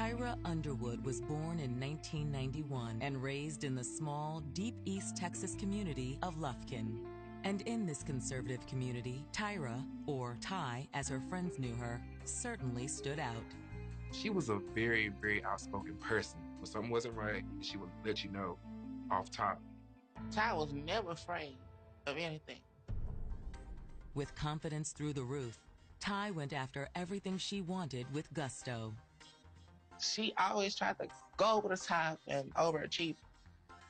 Tyra Underwood was born in 1991 and raised in the small, deep East Texas community of Lufkin. And in this conservative community, Tyra, or Ty as her friends knew her, certainly stood out. She was a very, very outspoken person. When something wasn't right, she would let you know off top. Ty was never afraid of anything. With confidence through the roof, Ty went after everything she wanted with gusto. She always tried to go over the top and overachieve.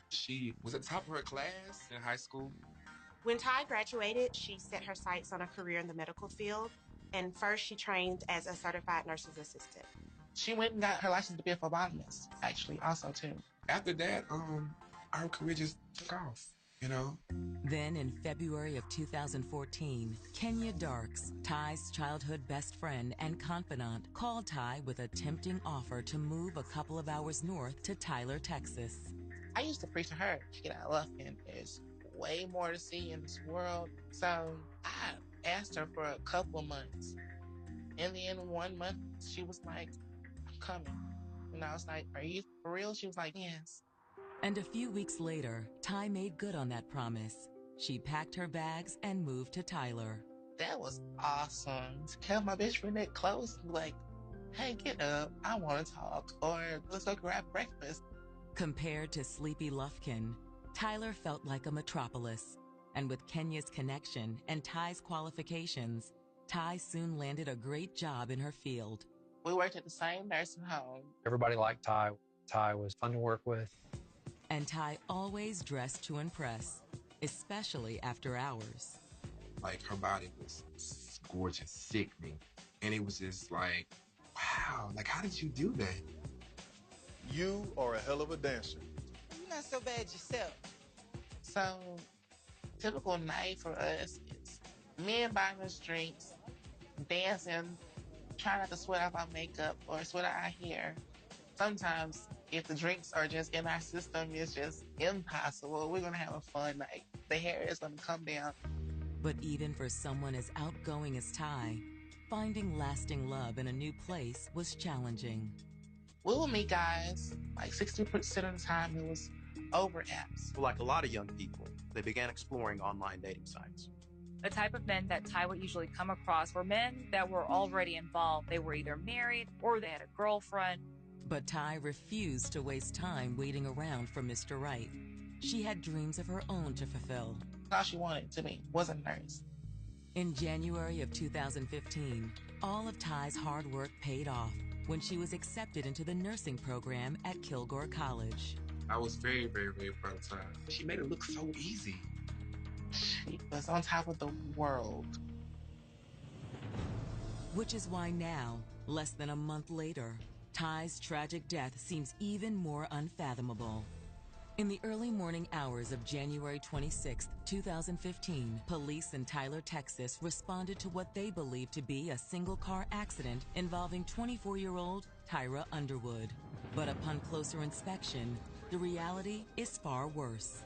She was at the top of her class in high school. When Ty graduated, she set her sights on a career in the medical field, and first she trained as a certified nurse's assistant. She went and got her license to be a phlebotomist, actually, also, too. After that, her career just took off, you know? Then in February of 2014, Kenya Darks, Ty's childhood best friend and confidant, called Ty with a tempting offer to move a couple of hours north to Tyler, Texas. I used to preach to her, get out of Lufkin. There's way more to see in this world. So I asked her for a couple of months. In the end, 1 month, she was like, I'm coming. And I was like, are you for real? She was like, yes. And a few weeks later, Ty made good on that promise. She packed her bags and moved to Tyler. That was awesome. To have my best friend that close, like, hey, get up, I want to talk, or let's go grab breakfast. Compared to sleepy Lufkin, Tyler felt like a metropolis. And with Kenya's connection and Ty's qualifications, Ty soon landed a great job in her field. We worked at the same nursing home. Everybody liked Ty. Ty was fun to work with. And Ty always dressed to impress, especially after hours. Like, her body was gorgeous, sickening. And it was just like, wow, like, how did you do that? You are a hell of a dancer. You're not so bad yourself. So, typical night for us is men buying us drinks, dancing, trying not to sweat off our makeup or sweat out our hair. Sometimes, if the drinks are just in our system, it's just impossible. We're going to have a fun night. The hair is going to come down. But even for someone as outgoing as Ty, finding lasting love in a new place was challenging. We will meet guys, like 60% of the time it was over apps. Like a lot of young people, they began exploring online dating sites. The type of men that Ty would usually come across were men that were already involved. They were either married or they had a girlfriend. But Ty refused to waste time waiting around for Mr. Right. She had dreams of her own to fulfill. All she wanted to be was a nurse. In January of 2015, all of Ty's hard work paid off when she was accepted into the nursing program at Kilgore College. I was very, very, very proud of Ty. She made it look so easy. She was on top of the world. Which is why now, less than a month later, Ty's tragic death seems even more unfathomable. In the early morning hours of January 26, 2015, police in Tyler, Texas responded to what they believed to be a single-car accident involving 24-year-old Tyra Underwood. But upon closer inspection, the reality is far worse.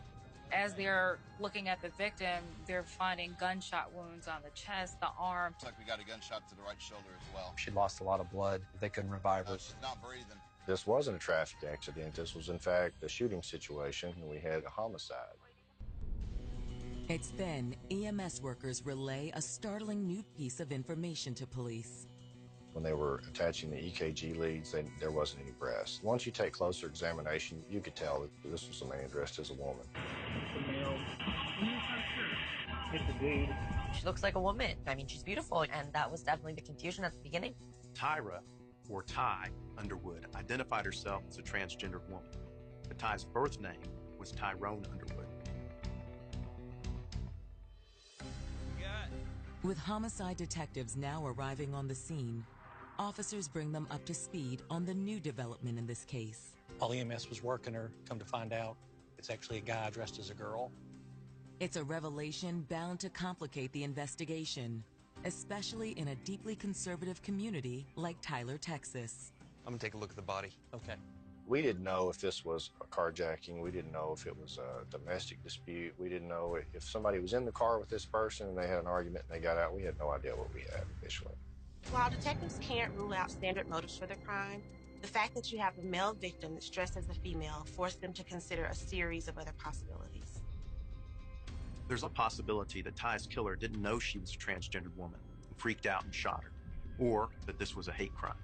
As they're looking at the victim, they're finding gunshot wounds on the chest, the arm. Looks like we got a gunshot to the right shoulder as well. She lost a lot of blood. They couldn't revive her. She's not breathing. This wasn't a traffic accident. This was, in fact, a shooting situation, and we had a homicide. It's then EMS workers relay a startling new piece of information to police. When they were attaching the EKG leads, there wasn't any breast. Once you take closer examination, you could tell that this was a man dressed as a woman. It's a male. It's a dude. She looks like a woman. I mean, she's beautiful, and that was definitely the confusion at the beginning. Tyra, or Ty Underwood, identified herself as a transgendered woman. But Ty's birth name was Tyrone Underwood. With homicide detectives now arriving on the scene, officers bring them up to speed on the new development in this case. While EMS was working her, come to find out, it's actually a guy dressed as a girl. It's a revelation bound to complicate the investigation, especially in a deeply conservative community like Tyler, Texas. I'm gonna take a look at the body. Okay. We didn't know if this was a carjacking. We didn't know if it was a domestic dispute. We didn't know if somebody was in the car with this person and they had an argument and they got out. We had no idea what we had initially. While detectives can't rule out standard motives for the crime, The fact that you have a male victim that's dressed as a female forced them to consider a series of other possibilities. There's a possibility that Ty's killer didn't know she was a transgendered woman and freaked out and shot her, or that this was a hate crime.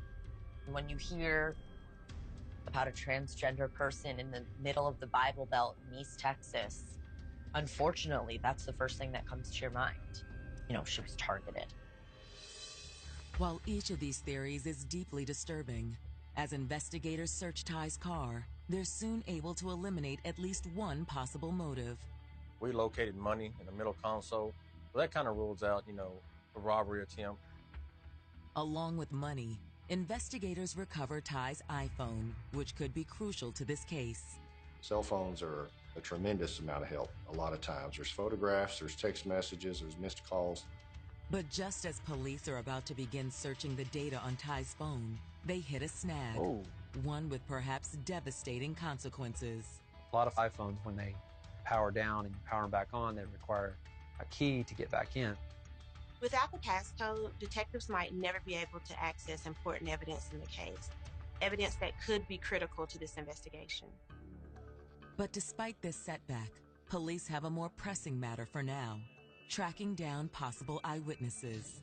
When you hear about a transgender person in the middle of the Bible Belt in East Texas, unfortunately, that's the first thing that comes to your mind. You know, she was targeted. While each of these theories is deeply disturbing, as investigators search Ty's car, they're soon able to eliminate at least one possible motive. We located money in the middle console, so that kind of rules out, a robbery attempt. Along with money, investigators recover Ty's iPhone, which could be crucial to this case. Cell phones are a tremendous amount of help a lot of times. There's photographs, there's text messages, there's missed calls. But just as police are about to begin searching the data on Ty's phone, they hit a snag. Oh. One with perhaps devastating consequences. A lot of iPhones, when they power down and you power them back on, they require a key to get back in. Without the passcode, detectives might never be able to access important evidence in the case, evidence that could be critical to this investigation. But despite this setback, police have a more pressing matter for now: tracking down possible eyewitnesses.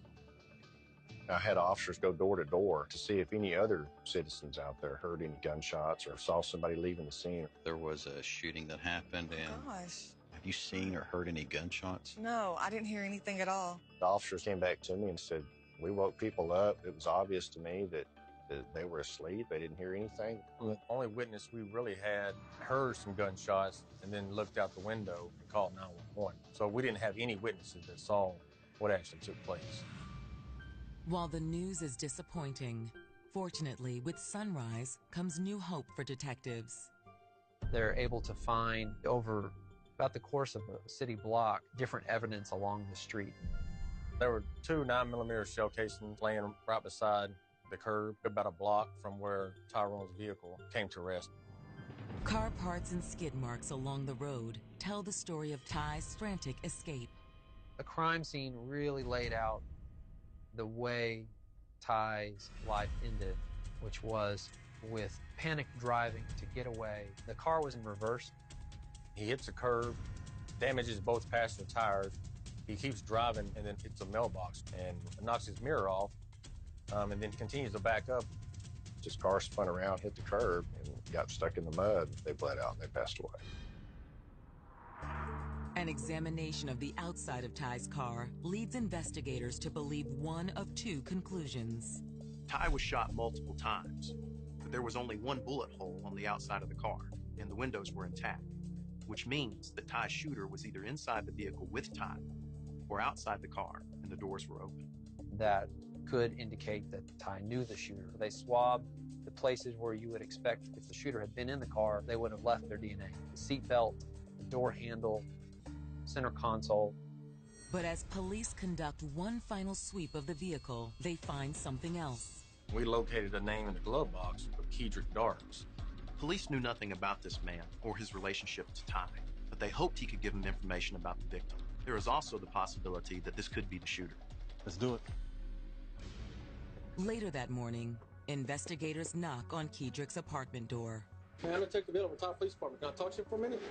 I had officers go door to door to see if any other citizens out there heard any gunshots or saw somebody leaving the scene. There was a shooting that happened, and Gosh. have you seen or heard any gunshots? No, I didn't hear anything at all. The officers came back to me and said, we woke people up. It was obvious to me that they were asleep. They didn't hear anything. The only witness we really had heard some gunshots and then looked out the window and called 911. So we didn't have any witnesses that saw what actually took place. While the news is disappointing, fortunately, with sunrise comes new hope for detectives. They're able to find, over about the course of a city block, different evidence along the street. There were 2 9mm shell casings laying right beside the curb, about a block from where Tyrone's vehicle came to rest. Car parts and skid marks along the road tell the story of Ty's frantic escape. The crime scene really laid out the way Ty's life ended, which was with panic driving to get away. The car was in reverse. He hits a curb, damages both passenger tires. He keeps driving and then hits a mailbox and knocks his mirror off, and then continues to back up. His car spun around, hit the curb, and got stuck in the mud. They bled out and they passed away. An examination of the outside of Ty's car leads investigators to believe one of 2 conclusions. Ty was shot multiple times, but there was only one bullet hole on the outside of the car, and the windows were intact, which means that Ty's shooter was either inside the vehicle with Ty or outside the car and the doors were open. That could indicate that Ty knew the shooter. They swabbed the places where you would expect if the shooter had been in the car, they would have left their DNA. The seat belt, the door handle, center console. But as police conduct one final sweep of the vehicle, they find something else. We located a name in the glove box of Kedrick Darks. Police knew nothing about this man or his relationship to Ty, but they hoped he could give them information about the victim. There is also the possibility that this could be the shooter. Let's do it. Later that morning, investigators knock on Kedrick's apartment door. Hey, I'm gonna take the bill over Ty Police Department. Can I talk to you for a minute?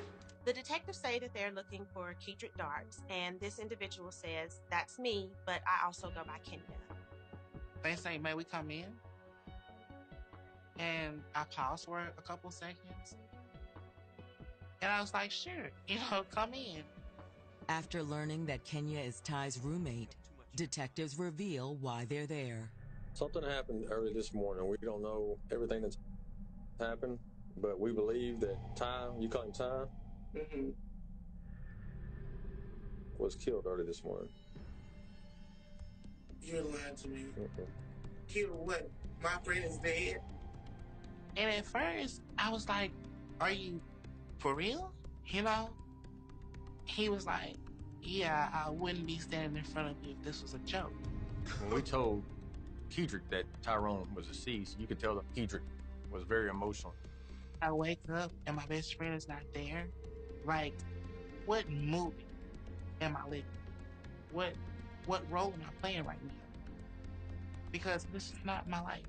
The detectives say that they're looking for Kedrick Darks, and this individual says, "That's me, but I also go by Kenya." They say, "May we come in?" And I paused for a couple seconds. And I was like, "Sure, come in." After learning that Kenya is Ty's roommate, detectives reveal why they're there. Something happened early this morning. We don't know everything that's happened, but we believe that Ty, you call him Ty, was killed early this morning. You're lying to me. Killed what? My friend is dead? And at first, I was like, "Are you for real?" He was like, "Yeah, I wouldn't be standing in front of you if this was a joke." When we told Kedrick that Tyrone was deceased, you could tell that Kedrick was very emotional. I wake up and my best friend is not there. Like, what movie am I living? What role am I playing right now? Because this is not my life.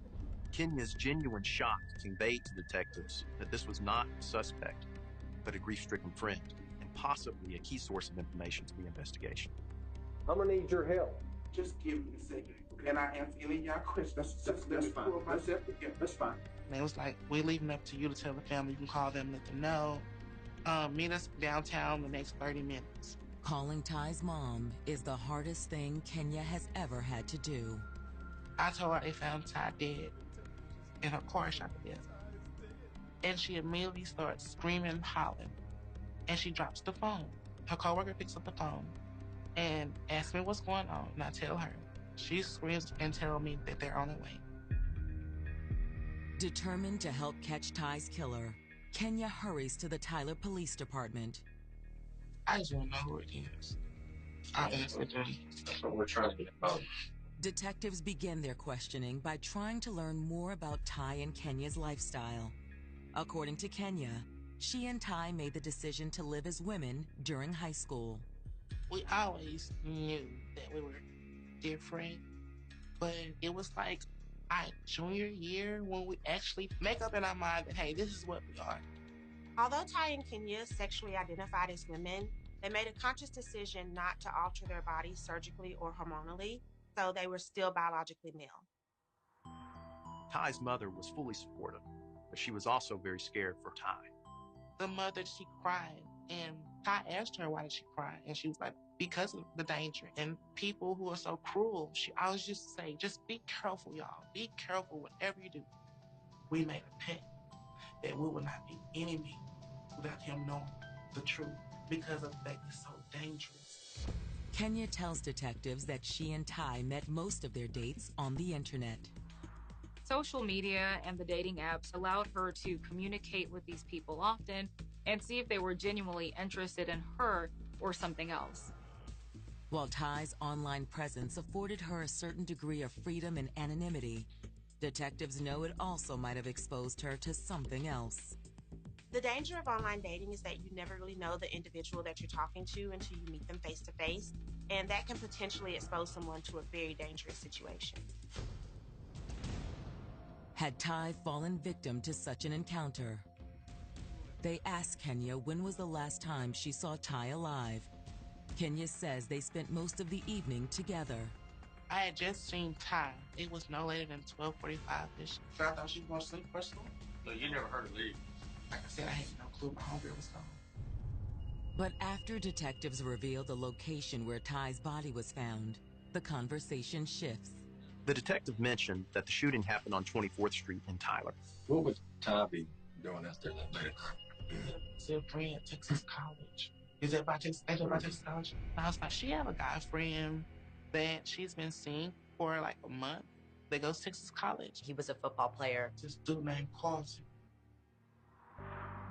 Kenya's genuine shock conveyed to detectives that this was not a suspect, but a grief-stricken friend, and possibly a key source of information to the investigation. I'm gonna need your help. Just give me a second. Can I answer any of y'all questions? Just let me pull myself together. That's fine. And it was like, we're leaving up to you to tell the family. You can call them, let them know. Meet us downtown the next 30 minutes. Calling Ty's mom is the hardest thing Kenya has ever had to do. I told her they found Ty dead in her car shop to death. And she immediately starts screaming and hollering. And she drops the phone. Her coworker picks up the phone and asks me what's going on. And I tell her. She screams and tells me that they're on their way. Determined to help catch Ty's killer, Kenya hurries to the Tyler Police Department. I just want to know who it is. I answered them. That's what we're trying to get about. Detectives begin their questioning by trying to learn more about Ty and Kenya's lifestyle. According to Kenya, she and Ty made the decision to live as women during high school. We always knew that we were different, but it was like our junior year when we actually make up in our mind that, hey, this is what we are. Although Ty and Kenya sexually identified as women, they made a conscious decision not to alter their bodies surgically or hormonally, so they were still biologically male. Ty's mother was fully supportive, but she was also very scared for Ty. The mother, she cried, and Ty asked her, why did she cry? And she was like, because of the danger and people who are so cruel. She always used to say, just be careful, y'all. Be careful whatever you do. We made a pact that we will not be enemies without him knowing the truth because of the fact it's so dangerous. Kenya tells detectives that she and Ty met most of their dates on the internet. Social media and the dating apps allowed her to communicate with these people often and see if they were genuinely interested in her or something else. While Ty's online presence afforded her a certain degree of freedom and anonymity, detectives know it also might have exposed her to something else. The danger of online dating is that you never really know the individual that you're talking to until you meet them face to face, and that can potentially expose someone to a very dangerous situation. Had Ty fallen victim to such an encounter? They asked Kenya when was the last time she saw Ty alive. Kenya says they spent most of the evening together. I had just seen Ty. It was no later than 12:45-ish. So I thought she was going to sleep or something. So you never heard her leave? Like I said, I had no clue my homegirl was gone. But after detectives revealed the location where Ty's body was found, the conversation shifts. The detective mentioned that the shooting happened on 24th Street in Tyler. What would Ty be doing out there that late? Still friend at Texas College. Is that by Texas College? And I was like, she have a guy friend that she's been seeing for like a month that goes to Texas College. He was a football player. This dude named Carlton.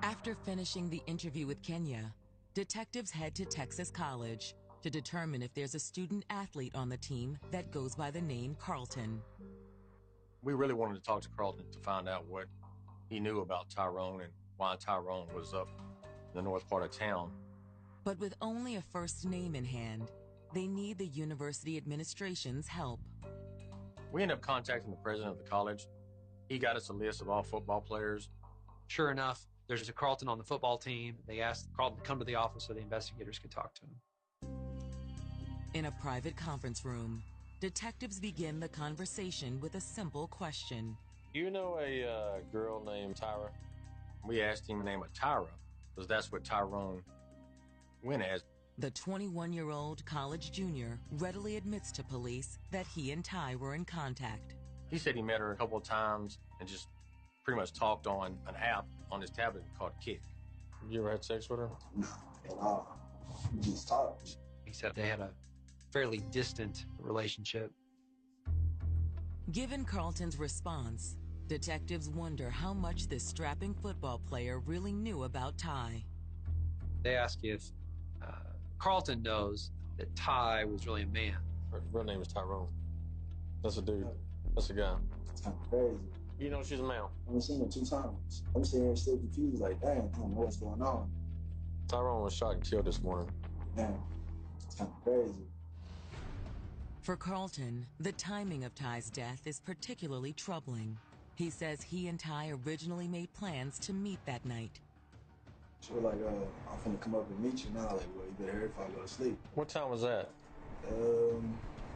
After finishing the interview with Kenya, detectives head to Texas College to determine if there's a student athlete on the team that goes by the name Carlton. We really wanted to talk to Carlton to find out what he knew about Tyrone and why Tyrone was up in the north part of town. But with only a first name in hand, they need the university administration's help. We ended up contacting the president of the college. He got us a list of all football players. Sure enough, there's a Carlton on the football team. They asked Carlton to come to the office so the investigators could talk to him. In a private conference room, detectives begin the conversation with a simple question. You know a girl named Tyra? We asked him the name of Tyra, because that's what Tyrone went as. The 21-year-old college junior readily admits to police that he and Ty were in contact. He said he met her a couple of times and just pretty much talked on an app on his tablet called Kick. You ever had sex with her? No, at all. We just talked. He said they had a fairly distant relationship. Given Carlton's response, detectives wonder how much this strapping football player really knew about Ty. They ask if Carlton knows that Ty was really a man. Her real name is Tyrone. That's a dude. That's a guy. It's kind of crazy. You know she's a male. I've seen her 2 times. I'm sitting here still confused, like, damn, I don't know what's going on. Tyrone was shot and killed this morning. Damn, it's kind of crazy. For Carlton, the timing of Ty's death is particularly troubling. He says he and Ty originally made plans to meet that night. She was like, I'm finna come up and meet you now. Like, well, you better hurry if I go to sleep. What time was that? I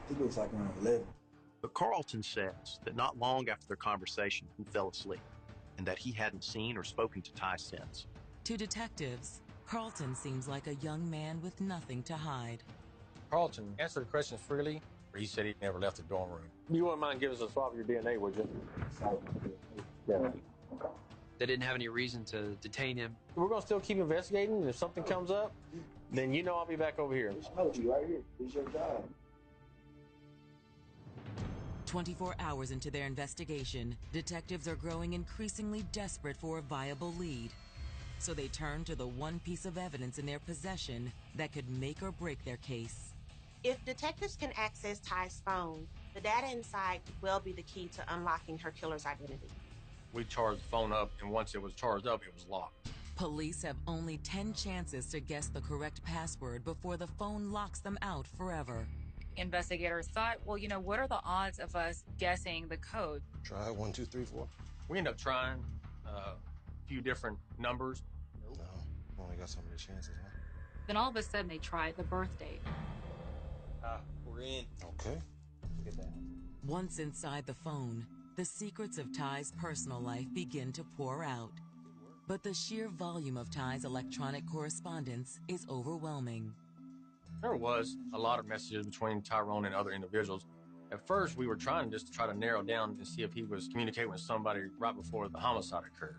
think it was like around 11. But Carlton says that not long after their conversation, he fell asleep, and that he hadn't seen or spoken to Ty since. To detectives, Carlton seems like a young man with nothing to hide. Carlton answered the questions freely, or he said he never left the dorm room. You wouldn't mind giving us a swab of your DNA, would you? Yeah. They didn't have any reason to detain him. We're going to still keep investigating, and if something comes up, then you know I'll be back over here. I'll be right here. It's your job. 24 hours into their investigation, detectives are growing increasingly desperate for a viable lead. So they turn to the one piece of evidence in their possession that could make or break their case. If detectives can access Ty's phone, the data inside could well be the key to unlocking her killer's identity. We charged the phone up, and once it was charged up, it was locked. Police have only 10 chances to guess the correct password before the phone locks them out forever. Investigators thought, well, what are the odds of us guessing the code? Try 1, 2, 3, 4. We end up trying a few different numbers. No, only got so many chances, huh? Then all of a sudden they tried the birth date. We're in. Okay. Get that. Once inside the phone, the secrets of Ty's personal life begin to pour out. But the sheer volume of Ty's electronic correspondence is overwhelming. There was a lot of messages between Tyrone and other individuals. At first, we were trying just to try to narrow down and see if he was communicating with somebody right before the homicide occurred.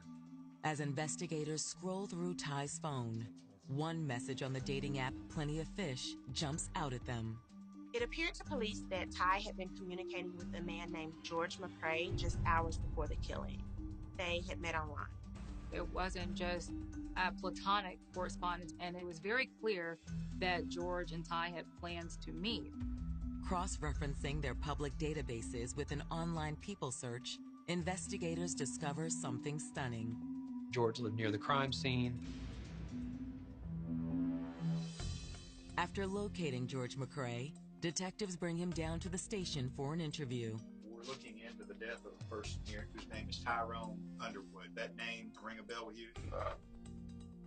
As investigators scroll through Ty's phone, one message on the dating app Plenty of Fish jumps out at them. It appeared to police that Ty had been communicating with a man named George McCrae just hours before the killing. They had met online. It wasn't just a platonic correspondence, and it was very clear that George and Ty had plans to meet. Cross-referencing their public databases with an online people search, investigators discover something stunning. George lived near the crime scene. After locating George McCrae, detectives bring him down to the station for an interview. We're looking into the death of a person here whose name is Tyrone Underwood. That name ring a bell with you?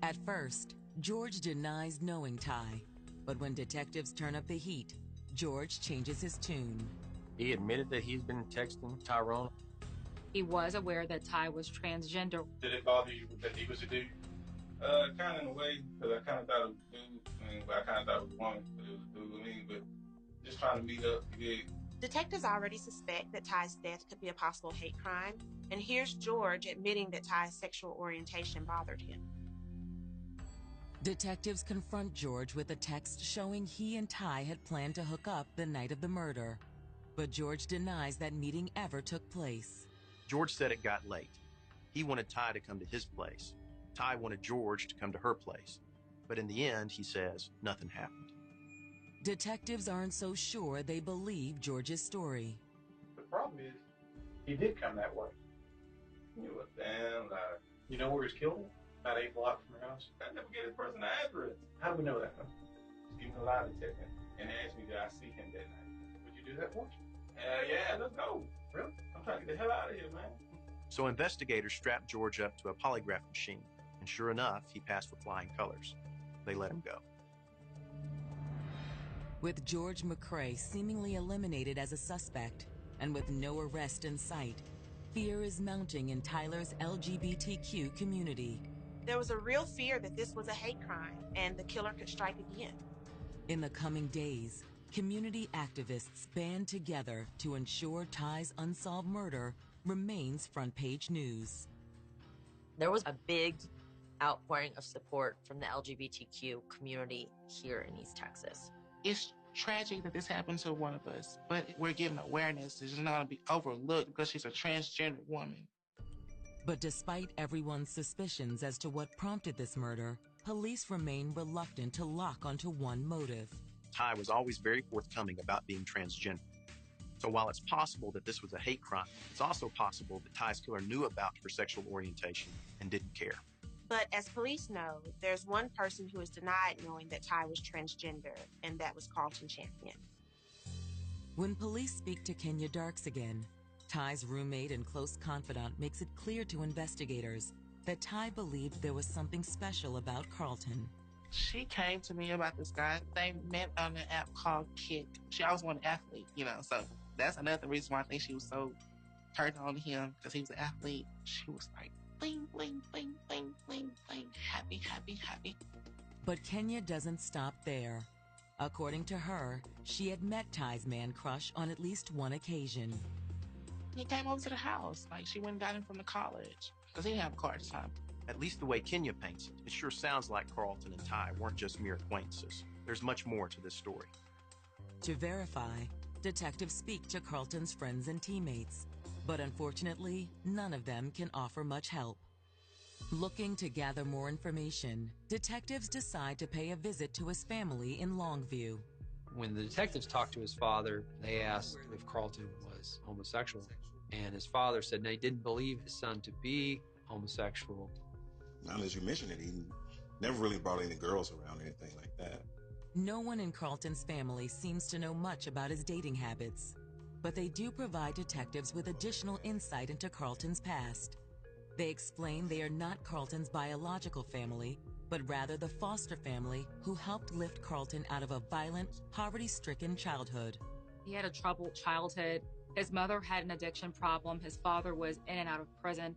At first, George denies knowing Ty, but when detectives turn up the heat, George changes his tune. He admitted that he's been texting Tyrone. He was aware that Ty was transgender. Did it bother you that he was a dude? Kind of in a way, because I kind of thought it was a dude. I kind of thought it was a woman, but it was a dude with me. But just trying to meet up, you dig? Detectives already suspect that Ty's death could be a possible hate crime, and here's George admitting that Ty's sexual orientation bothered him. Detectives confront George with a text showing he and Ty had planned to hook up the night of the murder, but George denies that meeting ever took place. George said it got late. He wanted Ty to come to his place. Ty wanted George to come to her place. But in the end, he says, nothing happened. Detectives aren't so sure they believe George's story. The problem is, he did come that way. He was damn loud. You know where he's killed? About 8 blocks from your house. I never get his person address. How do we know that? Even a lie detector and asked me, did I see him that night? Would you do that for me? Yeah, let's go. Really? I'm trying to get the hell out of here, man. So investigators strapped George up to a polygraph machine, and sure enough, he passed with flying colors. They let him go. With George McCrae seemingly eliminated as a suspect, and with no arrest in sight, fear is mounting in Tyler's LGBTQ community. There was a real fear that this was a hate crime, and the killer could strike again. In the coming days, community activists band together to ensure Ty's unsolved murder remains front-page news. There was a big outpouring of support from the LGBTQ community here in East Texas. It's tragic that this happened to one of us, but we're giving awareness. It's not going to be overlooked because she's a transgender woman. But despite everyone's suspicions as to what prompted this murder, police remain reluctant to lock onto one motive. Ty was always very forthcoming about being transgender. So while it's possible that this was a hate crime, it's also possible that Ty's killer knew about her sexual orientation and didn't care. But as police know, there's one person who is denied knowing that Ty was transgender, and that was Carlton Champion. When police speak to Kenya Darks again, Ty's roommate and close confidant makes it clear to investigators that Ty believed there was something special about Carlton. She came to me about this guy. They met on an app called Kick. She always wanted an athlete, so that's another reason why I think she was so turned on to him, because he was an athlete. She was like, bling, bling, bling, bling, bling, bling, happy, happy, happy. But Kenya doesn't stop there. According to her, she had met Ty's man crush on at least one occasion. He came over to the house. Like, she went and got him from the college, because he didn't have a car at the time. At least the way Kenya paints it, it sure sounds like Carlton and Ty weren't just mere acquaintances. There's much more to this story. To verify, detectives speak to Carlton's friends and teammates, but unfortunately, none of them can offer much help. Looking to gather more information, detectives decide to pay a visit to his family in Longview. When the detectives talked to his father, they asked if Carlton was homosexual, and his father said they didn't believe his son to be homosexual. Now that you mention it, he never really brought any girls around or anything like that. No one in Carlton's family seems to know much about his dating habits, but they do provide detectives with additional insight into Carlton's past. They explain they are not Carlton's biological family, but rather the foster family who helped lift Carlton out of a violent, poverty-stricken childhood. He had a troubled childhood. His mother had an addiction problem. His father was in and out of prison.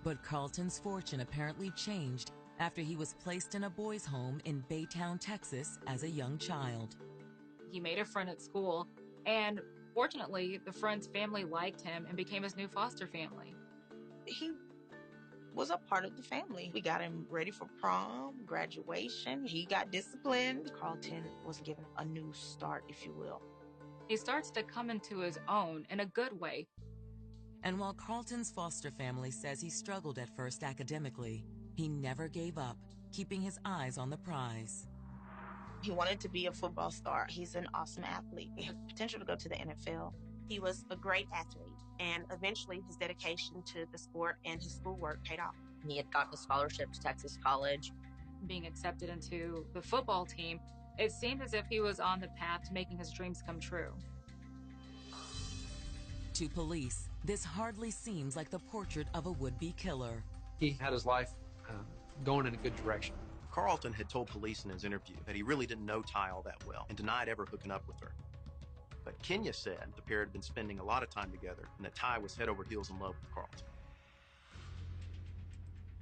But Carlton's fortune apparently changed after he was placed in a boys' home in Baytown, Texas as a young child. He made a friend at school, and fortunately, the friend's family liked him and became his new foster family. He was a part of the family. We got him ready for prom, graduation. He got disciplined. Carlton was given a new start, if you will. He starts to come into his own in a good way. And while Carlton's foster family says he struggled at first academically, he never gave up, keeping his eyes on the prize. He wanted to be a football star. He's an awesome athlete. He has potential to go to the NFL. He was a great athlete, and eventually his dedication to the sport and his schoolwork paid off. He had gotten a scholarship to Texas College. Being accepted into the football team, it seemed as if he was on the path to making his dreams come true. To police, this hardly seems like the portrait of a would-be killer. He had his life going in a good direction. Carlton had told police in his interview that he really didn't know Ty all that well and denied ever hooking up with her. But Kenya said the pair had been spending a lot of time together and that Ty was head over heels in love with Carlton.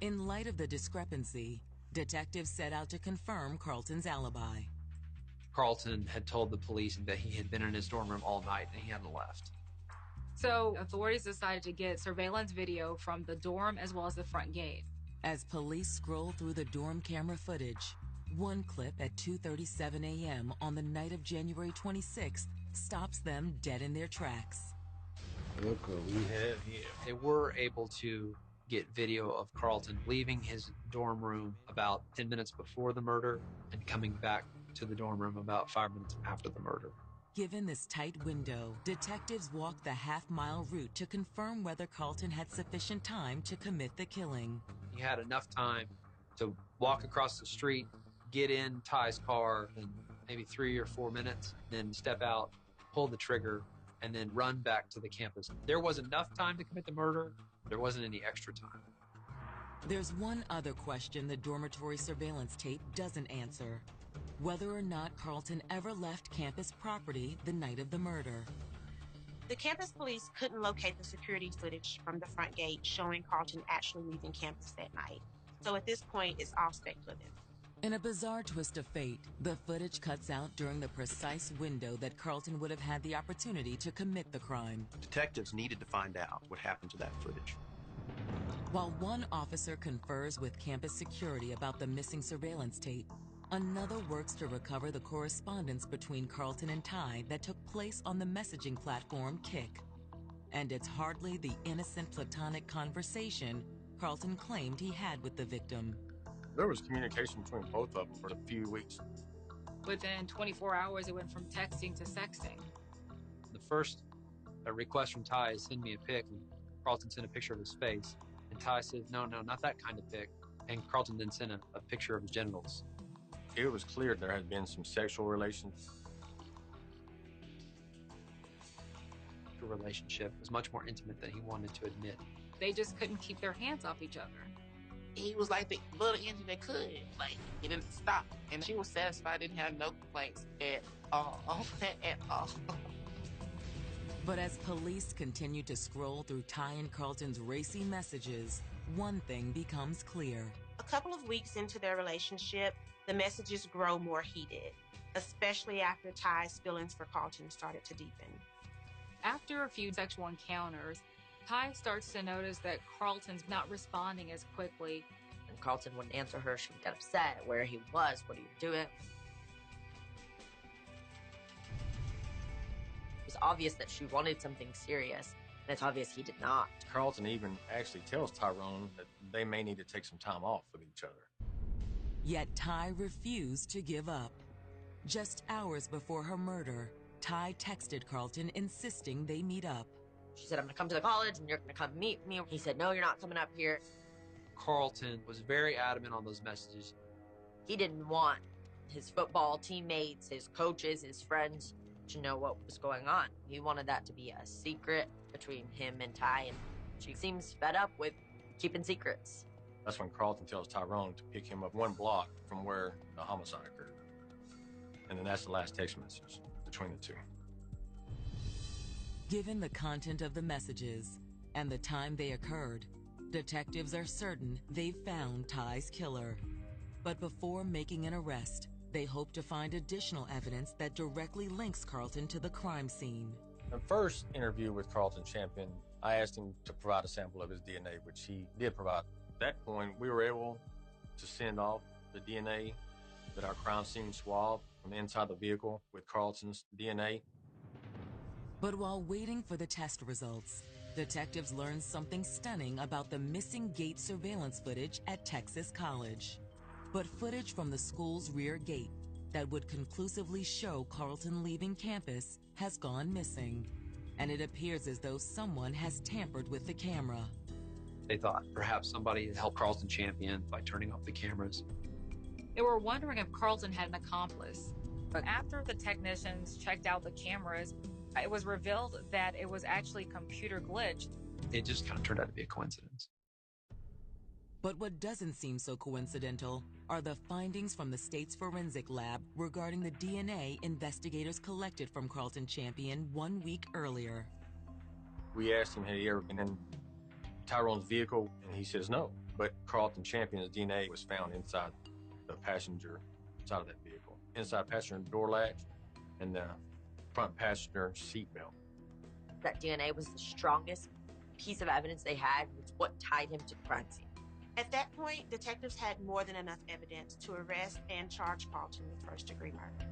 In light of the discrepancy, detectives set out to confirm Carlton's alibi. Carlton had told the police that he had been in his dorm room all night and he hadn't left. So authorities decided to get surveillance video from the dorm as well as the front gate. As police scroll through the dorm camera footage, one clip at 2:37 a.m. on the night of January 26th stops them dead in their tracks. Look what we have here. They were able to get video of Carlton leaving his dorm room about 10 minutes before the murder and coming back to the dorm room about 5 minutes after the murder. Given this tight window, detectives walked the half-mile route to confirm whether Carlton had sufficient time to commit the killing. He had enough time to walk across the street, get in Ty's car in maybe 3 or 4 minutes, then step out, pull the trigger, and then run back to the campus. There was enough time to commit the murder. There wasn't any extra time. There's one other question the dormitory surveillance tape doesn't answer: whether or not Carlton ever left campus property the night of the murder. The campus police couldn't locate the security footage from the front gate showing Carlton actually leaving campus that night. So at this point, it's all speculative. In a bizarre twist of fate, the footage cuts out during the precise window that Carlton would have had the opportunity to commit the crime. Detectives needed to find out what happened to that footage. While one officer confers with campus security about the missing surveillance tape, another works to recover the correspondence between Carlton and Ty that took place on the messaging platform Kik. And it's hardly the innocent platonic conversation Carlton claimed he had with the victim. There was communication between both of them for a few weeks. Within 24 hours, it went from texting to sexting. The first request from Ty is send me a pic, and Carlton sent a picture of his face. And Ty says, no, not that kind of pic. And Carlton then sent a picture of his genitals. It was clear there had been some sexual relations. sexual relationship was much more intimate than he wanted to admit. They just couldn't keep their hands off each other. He was like the little engine that could. Like, he didn't stop. And she was satisfied, didn't have no complaints at all. At all. But as police continue to scroll through Ty and Carlton's racy messages, one thing becomes clear. A couple of weeks into their relationship, the messages grow more heated, especially after Ty's feelings for Carlton started to deepen. After a few sexual encounters, Ty starts to notice that Carlton's not responding as quickly. When Carlton wouldn't answer her, she would get upset, where he was, what he was doing. It was obvious that she wanted something serious, and it's obvious he did not. Carlton even actually tells Tyrone that they may need to take some time off with each other. Yet Ty refused to give up. Just hours before her murder, Ty texted Carlton insisting they meet up. She said, I'm going to come to the college and you're going to come meet me. He said, no, you're not coming up here. Carlton was very adamant on those messages. He didn't want his football teammates, his coaches, his friends to know what was going on. He wanted that to be a secret between him and Ty, and she seems fed up with keeping secrets. That's when Carlton tells Tyrone to pick him up 1 block from where the homicide occurred. And then that's the last text message between the two. Given the content of the messages and the time they occurred, detectives are certain they've found Ty's killer. But before making an arrest, they hope to find additional evidence that directly links Carlton to the crime scene. In the first interview with Carlton Champion, I asked him to provide a sample of his DNA, which he did provide. At that point, we were able to send off the DNA that our crime scene swab from inside the vehicle with Carlton's DNA. But while waiting for the test results, detectives learned something stunning about the missing gate surveillance footage at Texas College. But footage from the school's rear gate that would conclusively show Carlton leaving campus has gone missing, and it appears as though someone has tampered with the camera. They thought perhaps somebody had helped Carlton Champion by turning off the cameras. They were wondering if Carlton had an accomplice. But after the technicians checked out the cameras, it was revealed that it was actually computer glitched. It just kind of turned out to be a coincidence. But what doesn't seem so coincidental are the findings from the state's forensic lab regarding the DNA investigators collected from Carlton Champion 1 week earlier. We asked him, had he ever been in Tyrone's vehicle? And he says no. But Carlton Champion's DNA was found inside the passenger side of that vehicle, inside passenger door latch and the front passenger seat belt. That DNA was the strongest piece of evidence they had. It's what tied him to the crime scene. At that point, detectives had more than enough evidence to arrest and charge Carlton with first-degree murder.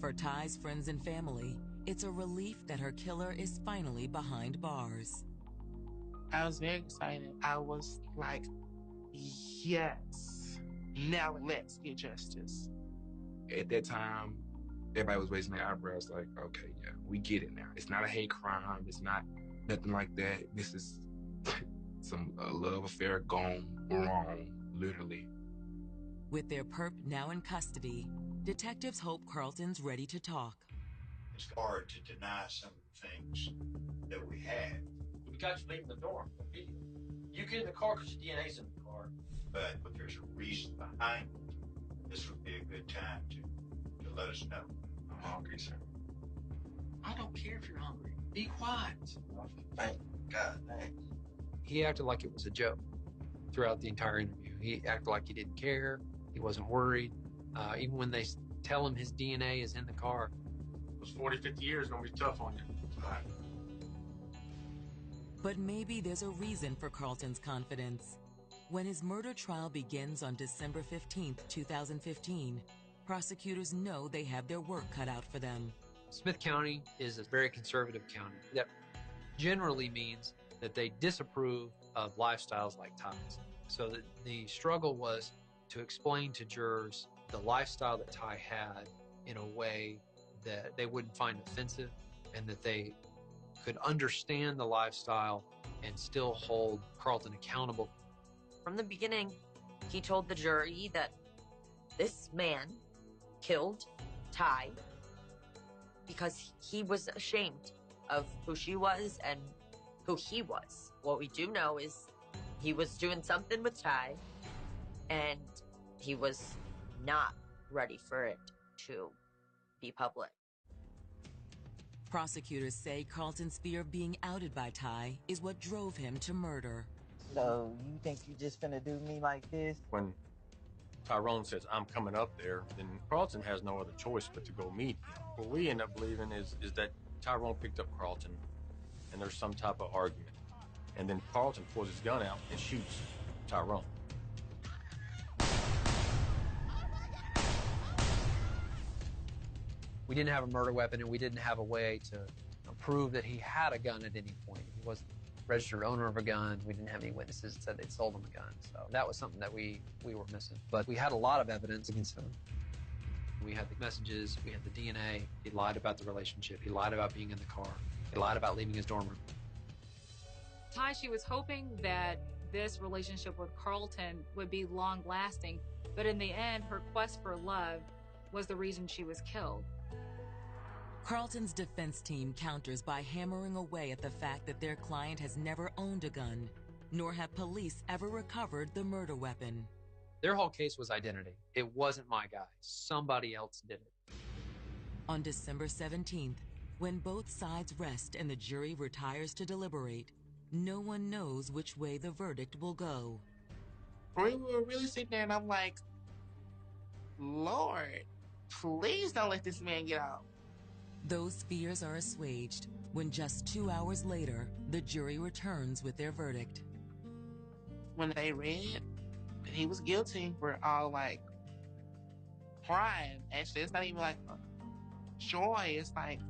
For Ty's friends and family, it's a relief that her killer is finally behind bars. I was very excited. I was like, yes, now let's get justice. At that time, everybody was raising their eyebrows like, okay, yeah, we get it now. It's not a hate crime. It's not nothing like that. This is some love affair gone wrong, literally. With their perp now in custody, detectives hope Carlton's ready to talk. It's hard to deny some of the things that we had. We got you leaving the door. You get in the car because your DNA's in the car. But there's a reason behind it. This would be a good time to let us know. I'm hungry, sir. I don't care if you're hungry. Be quiet. Thank God, thanks. He acted like it was a joke throughout the entire interview. He acted like he didn't care. He wasn't worried. Even when they tell him his DNA is in the car. Those 40, 50 years going to be tough on you. But maybe there's a reason for Carlton's confidence. When his murder trial begins on December 15th, 2015, prosecutors know they have their work cut out for them. Smith County is a very conservative county. That generally means that they disapprove of lifestyles like Ty's. So the struggle was to explain to jurors the lifestyle that Ty had in a way that they wouldn't find offensive and that they could understand the lifestyle and still hold Carlton accountable. From the beginning, he told the jury that this man killed Ty because he was ashamed of who she was and who he was. What we do know is he was doing something with Ty, and he was not ready for it to be public. Prosecutors say Carlton's fear of being outed by Ty is what drove him to murder. So you think you just gonna do me like this? When Tyrone says, I'm coming up there, then Carlton has no other choice but to go meet him. What we end up believing is that Tyrone picked up Carlton, and there's some type of argument. And then Carlton pulls his gun out and shoots Tyrone. We didn't have a murder weapon, and we didn't have a way to prove that he had a gun at any point. He wasn't a registered owner of a gun. We didn't have any witnesses that said they'd sold him a gun. So that was something that we were missing. But we had a lot of evidence against him. We had the messages, we had the DNA. He lied about the relationship. He lied about being in the car. He lied about leaving his dorm room. Ty, she was hoping that this relationship with Carlton would be long-lasting, but in the end, her quest for love was the reason she was killed. Carlton's defense team counters by hammering away at the fact that their client has never owned a gun, nor have police ever recovered the murder weapon. Their whole case was identity. It wasn't my guy. Somebody else did it. On December 17th, when both sides rest and the jury retires to deliberate, no one knows which way the verdict will go. We were really sitting there and I'm like, Lord, please don't let this man get out. Those fears are assuaged when just 2 hours later, the jury returns with their verdict. When they read that he was guilty, we're all like crying. Actually, it's not even like joy. It's like,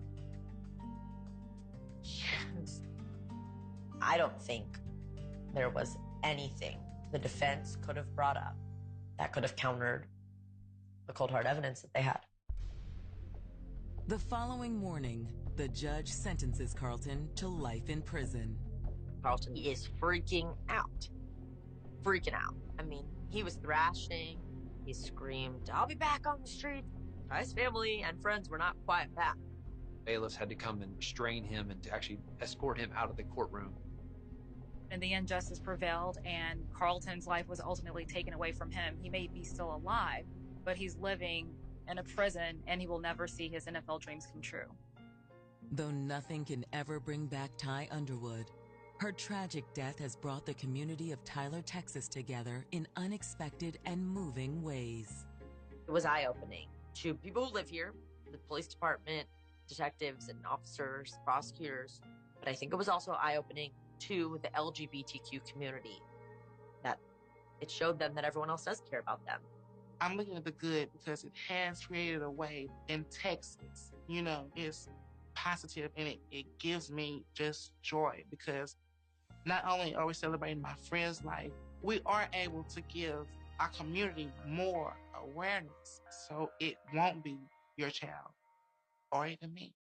yes. I don't think there was anything the defense could have brought up that could have countered the cold hard evidence that they had. The following morning, the judge sentences Carlton to life in prison. Carlton is freaking out. Freaking out. I mean, he was thrashing. He screamed, I'll be back on the street. His family and friends were not quite back. Bailiffs had to come and restrain him and to actually escort him out of the courtroom. In the end, justice prevailed, and Carlton's life was ultimately taken away from him. He may be still alive, but he's living in a prison, and he will never see his NFL dreams come true. Though nothing can ever bring back Ty Underwood, her tragic death has brought the community of Tyler, Texas together in unexpected and moving ways. It was eye-opening to people who live here, the police department, detectives and officers, prosecutors, but I think it was also eye-opening to the LGBTQ community, that it showed them that everyone else does care about them. I'm looking at the good because it has created a way in Texas, you know, it's positive and it gives me just joy because not only are we celebrating my friend's life, we are able to give our community more awareness so it won't be your child or even me.